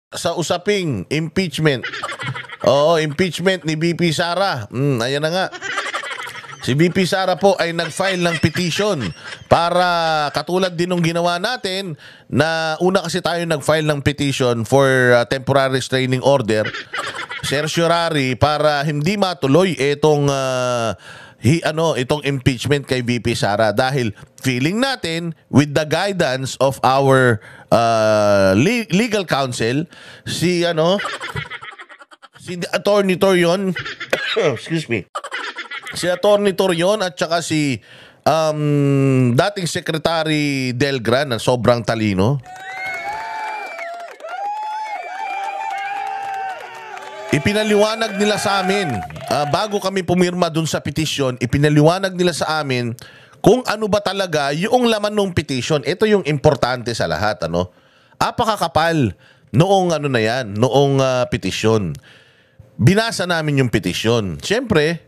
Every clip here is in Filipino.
sa usaping impeachment. Oo, impeachment ni VP Sara. Ayan na nga. Si VP Sara po ay nag-file ng petition para katulad din ng ginawa natin na una kasi tayo nag-file ng petition for temporary restraining order, certiorari, para hindi matuloy itong itong impeachment kay VP Sara dahil feeling natin with the guidance of our legal counsel si Attorney Torion excuse me, si Attorney Torion at saka si dating Secretary Delgra na sobrang talino, ipinaliwanag nila sa amin bago kami pumirma dun sa petisyon, ipinaliwanag nila sa amin kung ano ba talaga yung laman ng petition. Ito yung importante sa lahat, apakakapal noong noong petisyon. Binasa namin yung petisyon. Siyempre,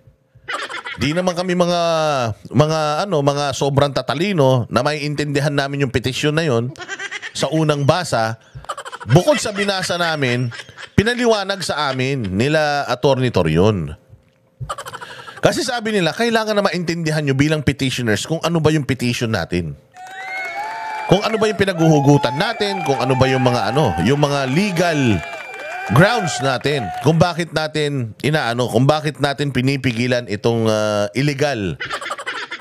di naman kami mga sobrang tatalino na maiintindihan namin yung petisyon na yon sa unang basa. Bukod sa binasa namin, pinaliwanag sa amin nila Attorney Torion. Kasi sabi nila, kailangan na maintindihan nyo bilang petitioners kung ano ba yung petition natin. Kung ano ba yung pinaghuhugutan natin, kung ano ba yung mga legal grounds natin, kung bakit natin kung bakit natin pinipigilan itong illegal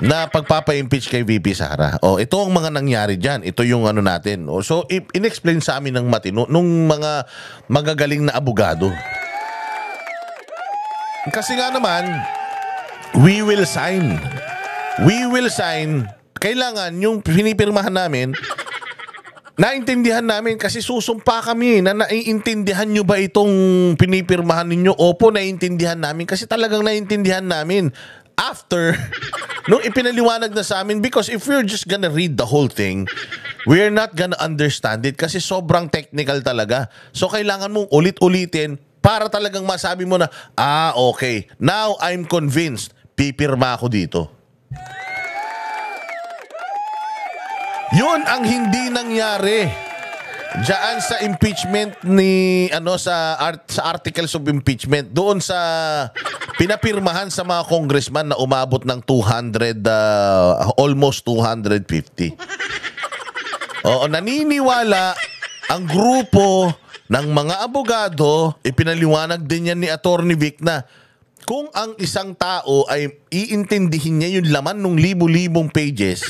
na pagpapa-impeach kay VP Sara. Ito ang mga nangyari diyan. Ito yung natin. So inexplain sa amin ng matino nung mga magagaling na abogado. Kasi nga naman, we will sign. Kailangan yung pinipirmahan namin, naintindihan namin kasi susumpa kami na naiintindihan nyo ba itong pinipirmahan ninyo? Opo, naiintindihan namin kasi talagang naiintindihan namin after nung ipinaliwanag na sa amin, because if we're just gonna read the whole thing, we're not gonna understand it kasi sobrang technical talaga. So kailangan mong ulit-ulitin para talagang masabi mo na, okay, now I'm convinced, pipirma ako dito. Yun ang hindi nangyari diyan sa impeachment sa articles of impeachment, doon sa pinapirmahan sa mga congressman na umabot ng 200 almost 250. Naniniwala ang grupo ng mga abogado, ipinaliwanag din yan ni Attorney Vic na kung ang isang tao ay iintindihin niya yung laman ng libu-libong pages,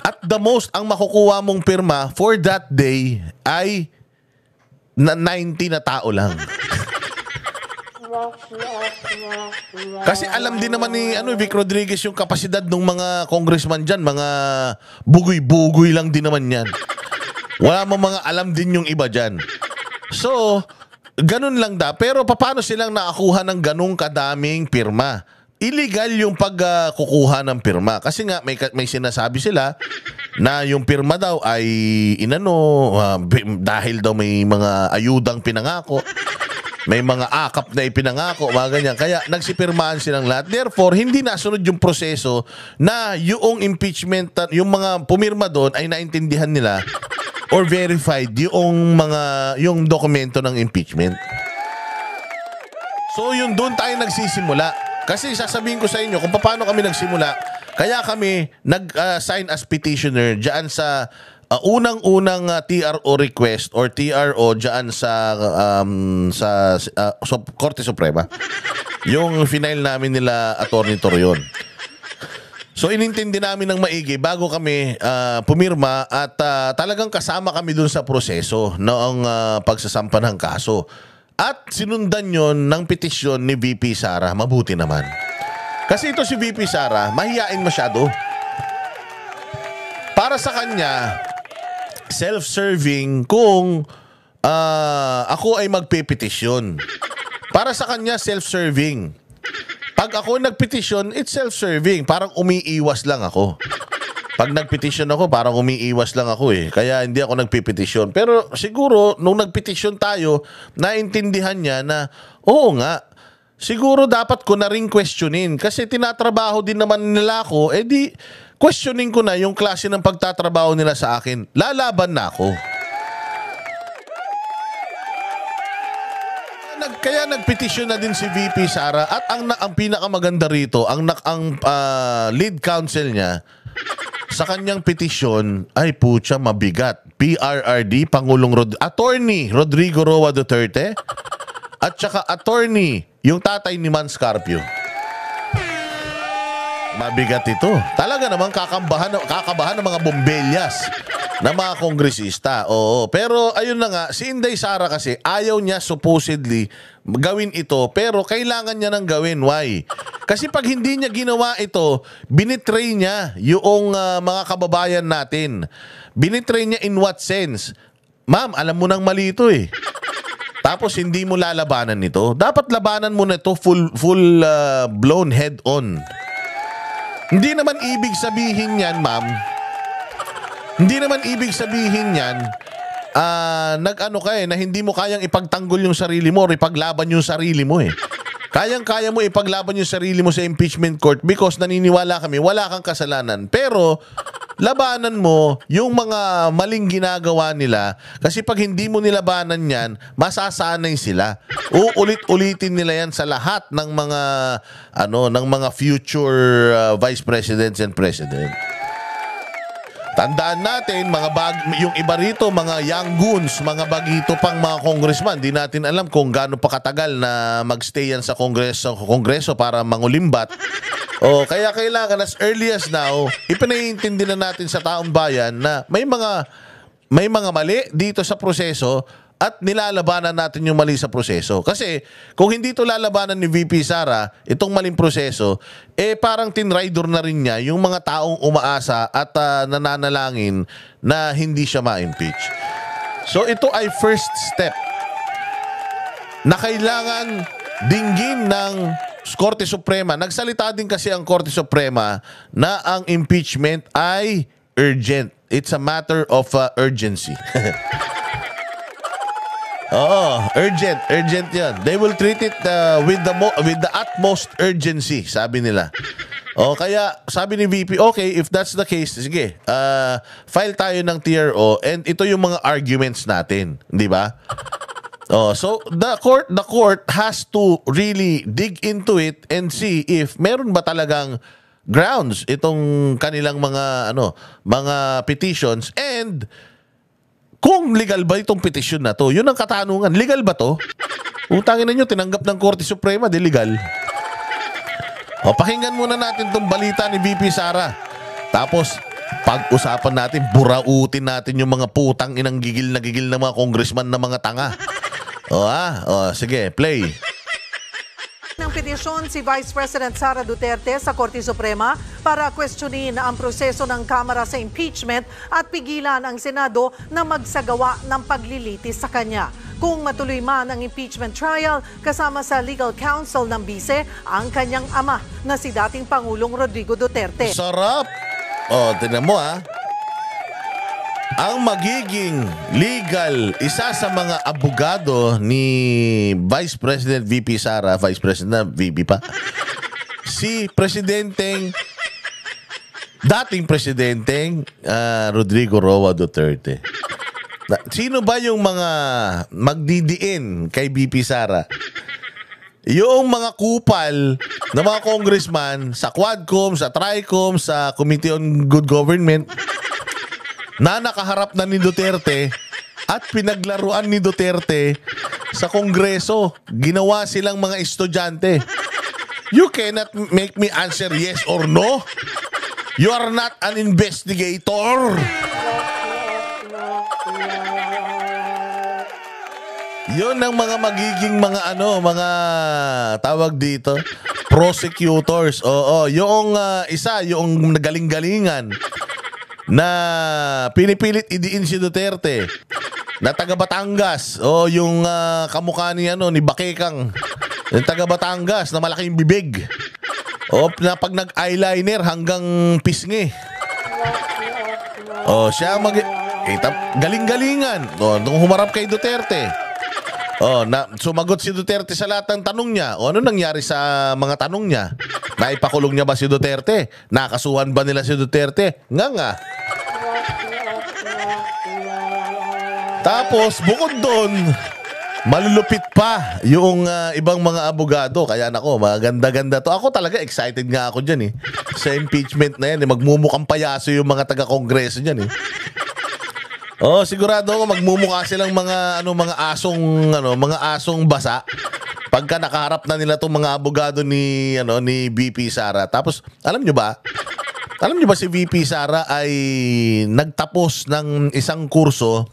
at the most, ang makukuha mong pirma for that day ay 90 na tao lang. Kasi alam din naman ni Vic Rodriguez yung kapasidad ng mga congressman dyan. Mga bugoy-bugoy lang din naman yan. Wala mo mga alam din yung iba dyan. So, ganun lang Pero paano silang nakakuha ng ganung kadaming pirma? Illegal yung pagkukuha ng pirma. Kasi nga may sinasabi sila na yung pirma daw ay dahil daw may mga ayudang pinangako, may mga akap na ipinangako, mga ganyan. Kaya nagsipirmahan silang lahat. Therefore, hindi nasunod yung proseso na yung impeachment, yung mga pumirma doon ay naintindihan nila or verified yung dokumento ng impeachment. So yun, doon tayo nagsisimula. Kasi sasabihin ko sa inyo kung paano kami nagsimula. Kaya kami nag-sign as petitioner diyan sa unang-unang TRO request or TRO diyan sa Korte Suprema. Yung final namin nila Attorney Torion. So inintindi namin ng maigi bago kami pumirma at talagang kasama kami dun sa proseso noong pagsasampa ng kaso. At sinundan yon ng petisyon ni VP Sara. Mabuti naman. Kasi ito si VP Sara, mahiyain masyado. Para sa kanya, self-serving kung ako ay magpipetisyon. Para sa kanya, self-serving. Pag ako nagpetisyon, it's self-serving. Parang umiiwas lang ako. Pag nagpetisyon ako, parang umiiwas lang ako Kaya hindi ako nagpipetisyon. Pero siguro, nung nagpetisyon tayo, naintindihan niya na, oo nga, siguro dapat ko na rin questionin. Kasi tinatrabaho din naman nila ako, di questioning ko na yung klase ng pagtatrabaho nila sa akin. Lalaban na ako. Kaya nagpetisyon na din si VP Sara at ang pinakamaganda rito, ang lead counsel niya sa kanyang petisyon ay putya mabigat. PRRD, Attorney Rodrigo Roa Duterte at saka attorney yung tatay ni Man Scarpio. Mabigat ito. Talaga namang kakabahan ng mga bombelyas na mga kongresista. Oo. Pero ayun na nga, si Inday Sara kasi ayaw niya supposedly gawin ito pero kailangan niya nang gawin. Why? Kasi pag hindi niya ginawa ito, binitray niya yung mga kababayan natin. Binitray niya in what sense? Ma'am, alam mo nang mali ito eh. Tapos hindi mo lalabanan nito. Dapat labanan mo na ito full blown head on. Hindi naman ibig sabihin yan, ma'am. Hindi naman ibig sabihin yan, nag-ano ka na hindi mo kayang ipagtanggol yung sarili mo or ipaglaban yung sarili mo eh. Kayang-kaya mo ipaglaban yung sarili mo sa impeachment court because naniniwala kami, wala kang kasalanan. Pero, labanan mo yung mga maling ginagawa nila kasi pag hindi mo nilabanan yan, masasanay sila. Uulit-ulitin nila yan sa lahat ng mga future vice presidents and president. Tandaan natin, yung iba rito, mga young goons, mga bagito pang mga congressman, di natin alam kung gaano pa katagal na magstay yan sa kongreso para mangulimbat. Kaya kailangan as early as now, ipinaiintindi na natin sa taong bayan na may mga mali dito sa proseso at nilalabanan natin yung mali sa proseso. Kasi kung hindi ito lalabanan ni VP Sara, itong maling proseso, parang tinrider na rin niya yung mga taong umaasa at nananalangin na hindi siya ma-impeach. So ito ay first step na kailangan dinggin ng Korte Suprema. Nagsalita din kasi ang Korte Suprema na ang impeachment ay urgent. It's a matter of urgency. Oo, urgent yan. They will treat it with the utmost urgency, sabi nila. Kaya sabi ni VP, okay, if that's the case, sige, file tayo ng TRO and ito yung mga arguments natin, di ba? So the court has to really dig into it and see if meron ba talagang grounds itong kanilang mga petitions and kung legal ba itong petition na to. Yun ang katanungan. Legal ba to? Utangin na nyo, tinanggap ng Korte Suprema, di legal. Pakinggan muna natin itong balita ni VP Sara. Tapos, pag-usapan natin, burautin natin yung mga putang inang gigil na mga congressman na mga tanga. Sige, play. Ng petisyon si Vice President Sara Duterte sa Korte Suprema para questionin ang proseso ng Kamara sa impeachment at pigilan ang Senado na magsagawa ng paglilitis sa kanya. Kung matuloy man ang impeachment trial, kasama sa legal counsel ng bise ang kanyang ama na si dating Pangulong Rodrigo Duterte. Sarap! Tingnan mo Ang magiging legal, isa sa mga abogado ni Vice President VP Sara, Vice President VP pa, si dating Presidenteng Rodrigo Roa Duterte. Sino ba yung mga magdidiin kay VP Sara? Yung mga kupal na mga congressman sa Quadcom, sa Tricom, sa Committee on Good Government na nakaharap na ni Duterte at pinaglaruan ni Duterte sa Kongreso. Ginawa silang mga estudyante. You cannot make me answer yes or no. You are not an investigator. Yun ang mga magiging mga mga tawag dito, prosecutors. Yung isa, yung galing-galingan na pinipilit idiin si Duterte na taga Batangas yung kamukha ni Bakekang, yung taga Batangas na malaking bibig na pag nag-eyeliner hanggang pisngi siya galing-galingan nung humarap kay Duterte sumagot si Duterte sa lahat ng tanong niya. Ano nangyari sa mga tanong niya? Naipakulong niya ba si Duterte? Nakasuhan ba nila si Duterte? Nga. Tapos, bukod doon, malulupit pa yung ibang mga abogado. Kaya nako, maganda-ganda to. Ako talaga excited nga ako dyan eh. Sa impeachment na yan, magmumukhang payaso yung mga taga-kongreso dyan eh. Oh, sigurado ako magmumukha silang mga asong basa. Pagka nakaharap na nila tong mga abogado ni VP Sara. Tapos, alam nyo ba si VP Sara ay nagtapos ng isang kurso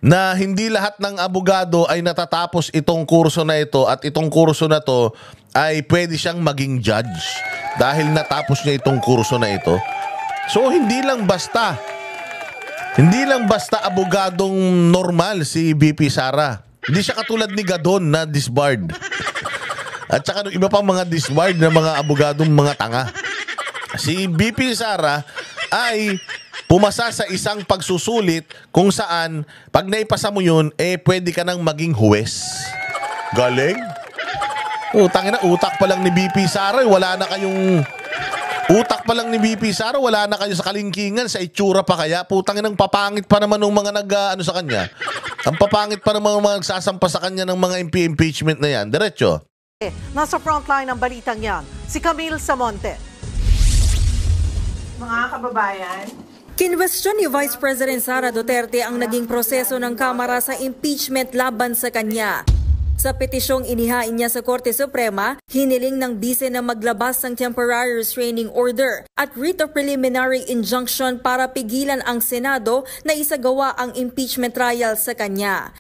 na hindi lahat ng abogado ay natatapos itong kurso na ito at itong kurso na to ay pwede siyang maging judge dahil natapos niya itong kurso na ito. So hindi lang basta abogadong normal si VP Sara. Hindi siya katulad ni Gadon na disbarred. At saka iba pang mga disbarred na mga abogadong mga tanga. Si VP Sara ay pumasa sa isang pagsusulit kung saan pag naipasa mo yun, pwede ka nang maging huwes. Galing. Utak pa lang ni VP Sara, wala na kayong... Utak pa lang ni VP Sara, wala na kayo sa kalingkingan, sa itsura pa kaya. Putang inang papangit pa naman ng mga sa kanya. Ang papangit pa ng mga nagsasampa sa kanya ng mga impeachment na yan. Diretso. Nasa frontline ng balitang yan, si Camille Samonte. Mga kababayan, Kinwestiyon ni Vice President Sara Duterte ang naging proseso ng Kamara sa impeachment laban sa kanya. Sa petisyong inihain niya sa Korte Suprema, hiniling ng bise na maglabas ng temporary restraining order at writ of preliminary injunction para pigilan ang Senado na isagawa ang impeachment trial sa kanya.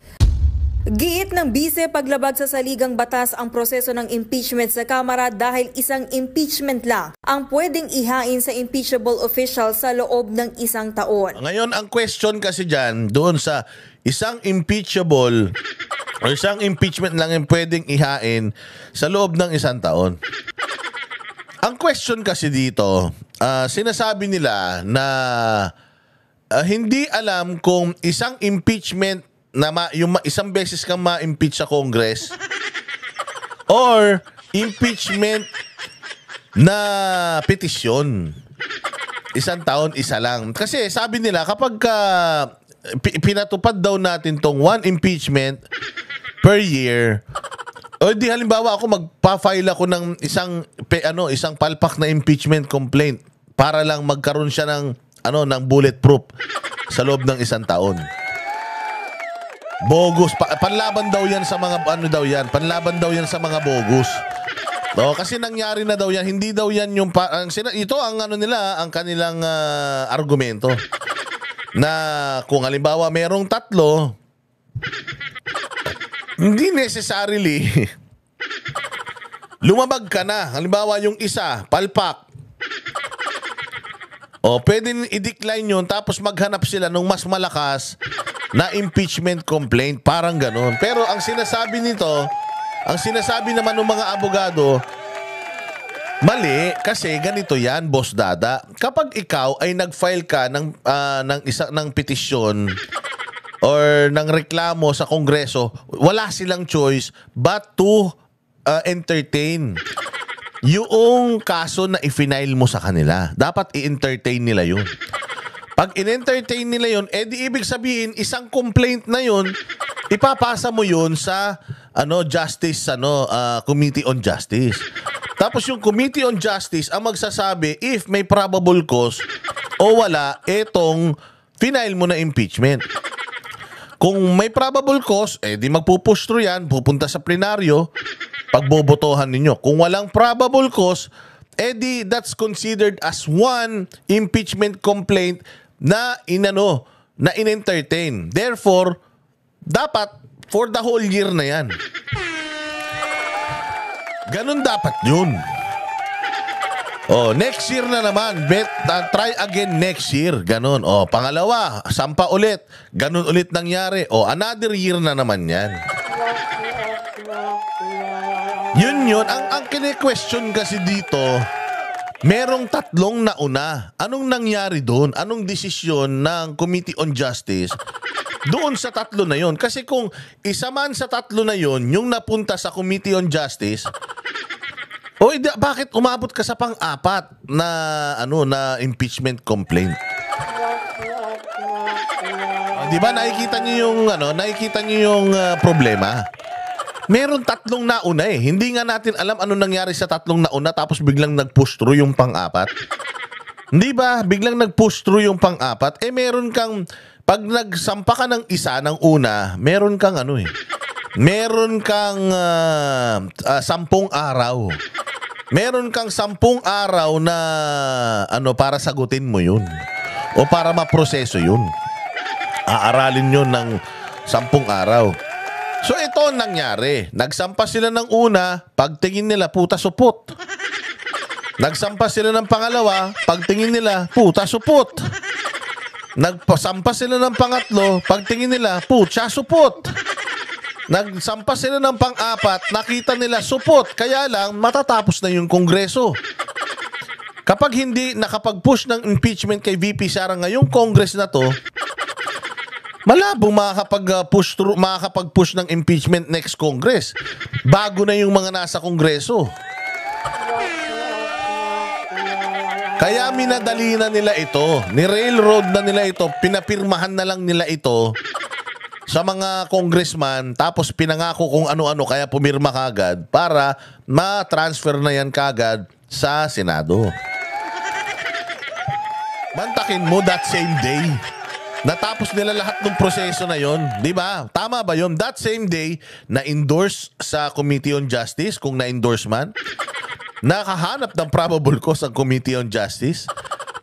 Giit ng bise, paglabag sa saligang batas ang proseso ng impeachment sa Kamara dahil isang impeachment lang ang pwedeng ihain sa impeachable official sa loob ng 1 taon. Ngayon, ang question kasi dyan, doon sa isang impeachable o isang impeachment lang yung pwedeng ihain sa loob ng 1 taon. Ang question kasi dito, sinasabi nila na hindi alam kung isang impeachment na yung isang beses kang ma-impeach sa Congress or impeachment na petisyon. 1 taon, isa lang. Kasi sabi nila kapag pinatupad daw natin tong 1 impeachment per year, o di halimbawa ako magpa-file ako ng isang palpak na impeachment complaint para lang magkaroon siya ng bulletproof sa loob ng 1 taon. Bogus. Panlaban daw yan sa mga panlaban daw yan sa mga bogus. No, kasi nangyari na daw yan. Hindi daw yan yung ito ang ang kanilang argumento. Na kung halimbawa merong 3, hindi necessarily lumabag ka na. Halimbawa yung isa, palpak. O pwede i-decline yun tapos maghanap sila ng mas malakas na impeachment complaint, parang ganon. Pero ang sinasabi naman ng mga abogado, mali, kasi ganito yan, Boss Dada. Kapag ikaw ay nag-file ka ng petisyon or ng reklamo sa Kongreso, wala silang choice but to entertain yung kaso na i-file mo sa kanila. Dapat i-entertain nila yun. Pag in-entertain nila yun, di ibig sabihin, isang complaint na yun, ipapasa mo yun sa Committee on Justice. Tapos yung Committee on Justice ang magsasabi if may probable cause o wala, etong final mo na impeachment. Kung may probable cause, di magpupush through yan, pupunta sa plenaryo, pagbobotohan ninyo. Kung walang probable cause, di that's considered as 1 impeachment complaint na in-entertain. Therefore, dapat for the whole year na yan. Ganun dapat yun. Next year na naman. Try again next year. Ganun. Pangalawa, sampa ulit. Ganun ulit nangyari. Another year na naman yan. Yun. Ang kine-question kasi dito, merong 3 nauna. Anong nangyari doon? Anong desisyon ng Committee on Justice doon sa 3 na yon? Kasi kung isa man sa 3 na yon yung napunta sa Committee on Justice, bakit umabot ka sa pang-4 na impeachment complaint? Di ba nakikita niyo yung problema? Meron tatlong nauna eh. Hindi nga natin alam ano nangyari sa tatlong nauna tapos biglang nag-push through yung pang-apat. Hindi ba? Biglang nag-push through yung pang-apat. Eh meron kang, pag nagsampa ka ng isa ng una, meron kang meron kang 10 araw. Meron kang 10 araw na para sagutin mo yun. O para maproseso yun. Aaralin yun ng 10 araw. So ito ang nangyari. Nagsampa sila ng una, pagtingin nila, puta supot. Nagsampa sila ng pangalawa, pagtingin nila, puta supot. Nagsampa sila ng pangatlo, pagtingin nila, putya supot. Nagsampa sila ng pang-apat, nakita nila supot. Kaya lang, matatapos na yung Kongreso. Kapag hindi nakapag-push ng impeachment kay VP Sara ngayong Congress na to, malabong makakapag-push ng impeachment next Congress. Bago na yung mga nasa Kongreso. Kaya minadali na nila ito. Ni-railroad na nila ito. Pinapirmahan na lang nila ito sa mga congressman. Tapos pinangako kung ano-ano kaya pumirma kagad para ma-transfer na yan kagad sa Senado. Bantakin mo that same day. Natapos nila lahat ng proseso na yon, di ba? Tama ba yun? That same day, na-endorse sa Committee on Justice, kung na-endorse man. Nakahanap ng probable cause ang Committee on Justice.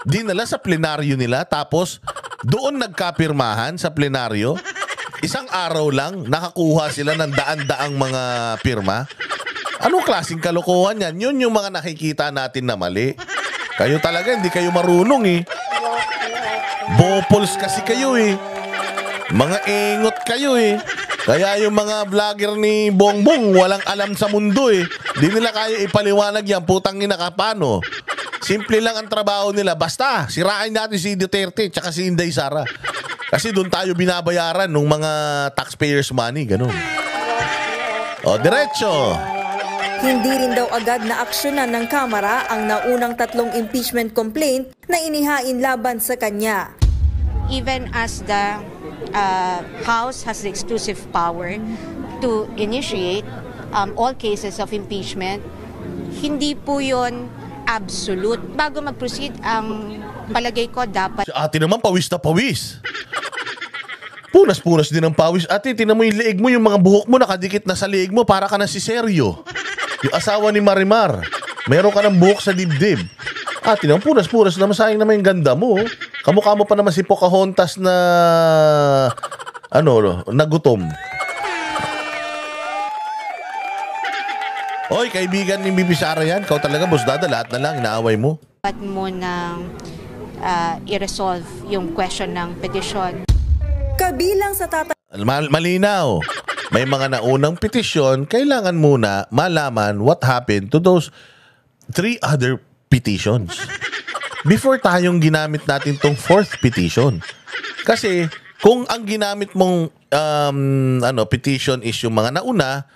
Dinala sa plenaryo nila, tapos doon nagkapirmahan sa plenaryo. Isang araw lang, nakakuha sila ng daan-daang mga pirma. Anong klaseng kalokohan yan? Yun yung mga nakikita natin na mali. Kayo talaga, hindi kayo marunong eh. Bopols kasi kayo eh. Mga ingot kayo eh. Kaya yung mga vlogger ni Bongbong walang alam sa mundo eh. Di nila kaya ipaliwanag yan. Putang ina ka paano. Simple lang ang trabaho nila. Basta, sirain natin si Duterte tsaka si Inday Sara. Kasi doon tayo binabayaran ng mga taxpayers money. Ganun. O, diretso. Hindi rin daw agad na aksyonan ng Kamara ang naunang 3 impeachment complaint na inihain laban sa kanya. Even as the House has the exclusive power to initiate all cases of impeachment, hindi po yun absolute. Bago mag-proceed, ang palagay ko dapat... Si ate naman, pawis na pawis. Punas-punas din ang pawis. Ate, tinan mo yung liig mo, yung mga buhok mo nakadikit na sa liig mo, para ka na si Sergio. Yung asawa ni Marimar. Meron ka ng buhok sa dibdib. Ate naman, punas-punas naman, sayang naman yung ganda mo. Kamukha mo pa naman si Pocahontas na... nagutom. Oy, kaibigan ni Bibi Sara yan. Kau talaga, boss dada, lahat na lang, inaaway mo. Dapat mo nang i-resolve yung question ng petition. Kabilang sa Malinaw. May mga naunang petisyon, kailangan muna malaman what happened to those 3 other petitions before tayong ginamit natin tong 4th petition. Kasi kung ang ginamit mong petition is yung mga nauna,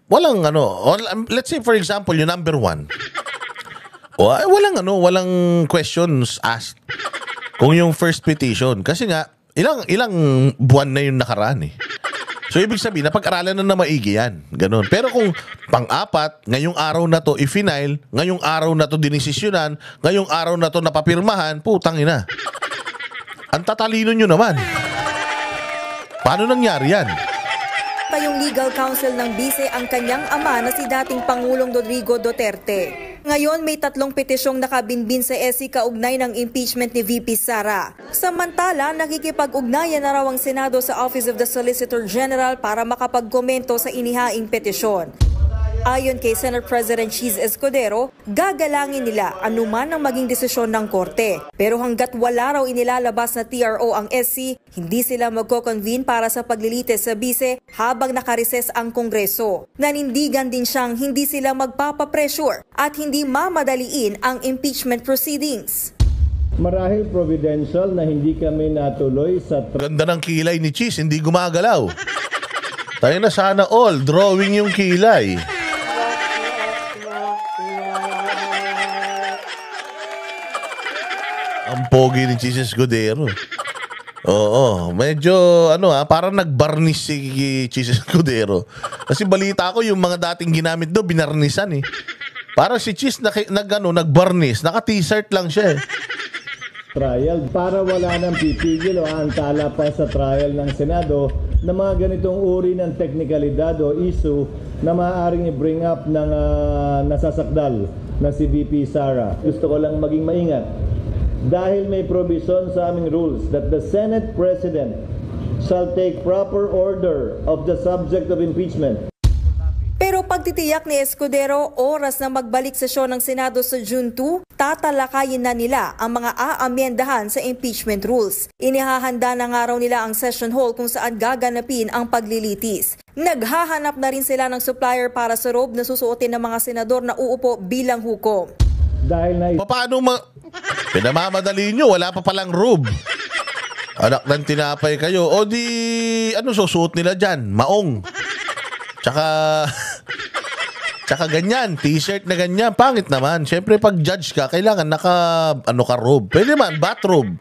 walang let's say for example yung number 1. Walang questions asked. Kung yung first petition, kasi nga ilang buwan na yung nakaraan eh. So, ibig sabihin, napag-aralan na maigi yan. Ganon. Pero kung pang-apat, ngayong araw na to i-final, ngayong araw na to dinesisyonan, ngayong araw na to napapirmahan, putang ina. Ang tatalino nyo naman. Paano nangyari yan? Yung legal counsel ng bise ang kanyang ama na si dating Pangulong Rodrigo Duterte. Ngayon may 3 petisyong nakabinbin sa SC kaugnay ng impeachment ni VP Sara. Samantala, nakikipag-ugnayan na raw ang Senado sa Office of the Solicitor General para makapagkomento sa inihaing petisyon. Ayon kay Senate President Cheese Escudero, gagalangin nila anuman ang maging desisyon ng korte. Pero hanggat wala raw inilalabas na TRO ang SC, hindi sila magko-convene para sa paglilitis sa bise habang nakarises ang Kongreso. Nanindigan din siyang hindi sila magpapapressure at hindi mamadaliin ang impeachment proceedings. Marahil providential na hindi kami natuloy sa... Ganda ng kilay ni Cheese, hindi gumagalaw. Tayo na sana all, drawing yung kilay. Ang pogi ni Cheese Escudero. Oo, medyo parang nagbarnis si Chis Escudero. Kasi balita ko yung mga dating ginamit do binarnisan eh. Para si Chis nagbarnis, naka-t-shirt lang siya eh. Trial para wala nang pipigil o antala pa sa trial ng Senado na mga ganitong uri ng teknikalidad o issue na maaaring i-bring up ng nasasakdal na si VP Sara. Gusto ko lang maging maingat. Dahil may provision sa aming rules that the Senate President shall take proper order of the subject of impeachment. Pero pagtitiyak ni Escudero, oras na magbalik sesyon ng Senado sa June 2, tatalakayin na nila ang mga aamyendahan sa impeachment rules. Inihahanda na nga raw nila ang session hall kung saan gaganapin ang paglilitis. Naghahanap na rin sila ng supplier para sa robe na susuotin ng mga senador na uupo bilang hukom. Dahil na Paano pinamamadali nyo, wala pa palang robe. Anak ng tinapay kayo. O di, susuot nila dyan? Maong. Tsaka ganyan, t-shirt na ganyan. Pangit naman. Siyempre, pag judge ka, kailangan ka robe. Pwede man, bathrobe.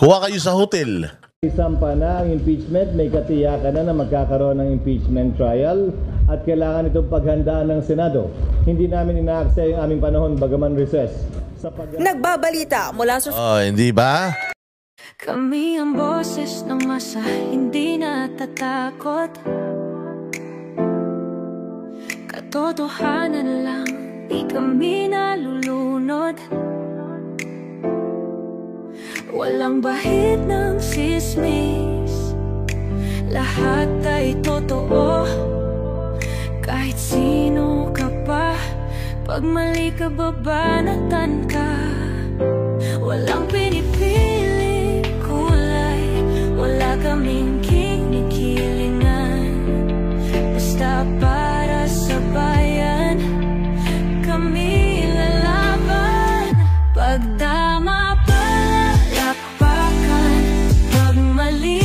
Kuha kayo sa hotel. isampa na ang impeachment, may katiyakan na magkakaroon ng impeachment trial at kailangan itong paghandaan ng Senado. Hindi namin inaaksaya yung aming panahon bagaman recess. Nagbabalita mula sa Hindi ba? Kami ang boses ng masa, hindi natatakot. Katotohanan lang, di kami nalulunod. Walang bahid ng sismis, lahat ay totoo. Kahit sino ka pa, pag mali ka babanatan ka. Walang pinipili kulay, wala kaming kinikilingan. Basta para sa bayan, kami lalaban. Pag tama palapakan, pag mali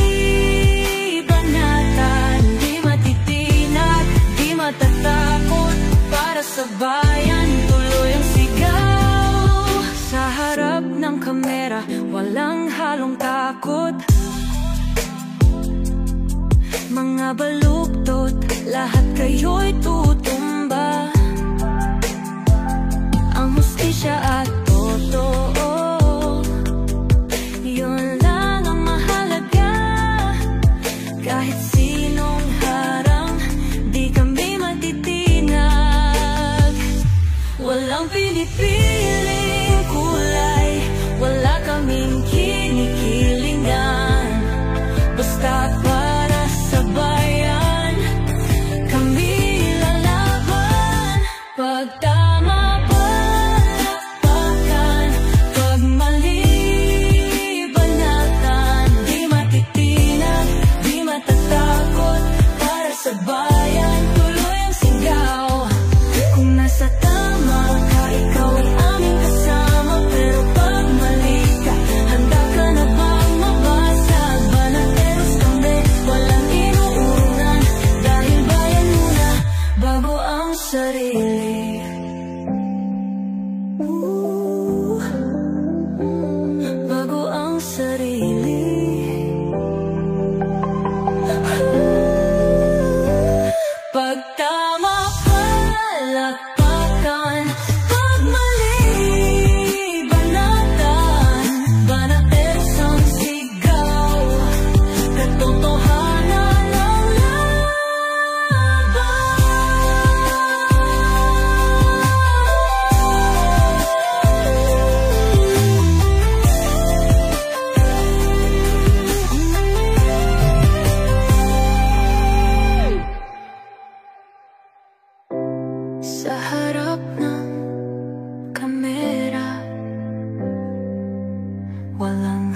banatan. Di matitinag, di matatakot, para sa bayan tuloy ang sigaw. Sa harap ng kamera, walang halong takot. Mga baluktot, lahat kayo'y tutumba. Ang hustisya at totoo, yun lang ang mahalaga. Kahit sinong harang, di kami matitinag. Walang pinipiling kulay, wala kaming kinikilingan. Basta para sa bayan, kami lalaban. Pag tama palapakan, pag mali banatan. Di matitinag, di matatakot, para sa bayan tuloy ang sigaw. Kung nasa tama ka, ikaw ay aming kasama. Pero pag mali ka, handa ka na bang mabasag? Banateros kami, walang inuunan. Dahil bayan muna, bago ang sarili. Bago ang sarili. Pag tama palapakan, pag mali banatan. Banateros ang sigaw, katotohanan ang sa harap ng kamera, walang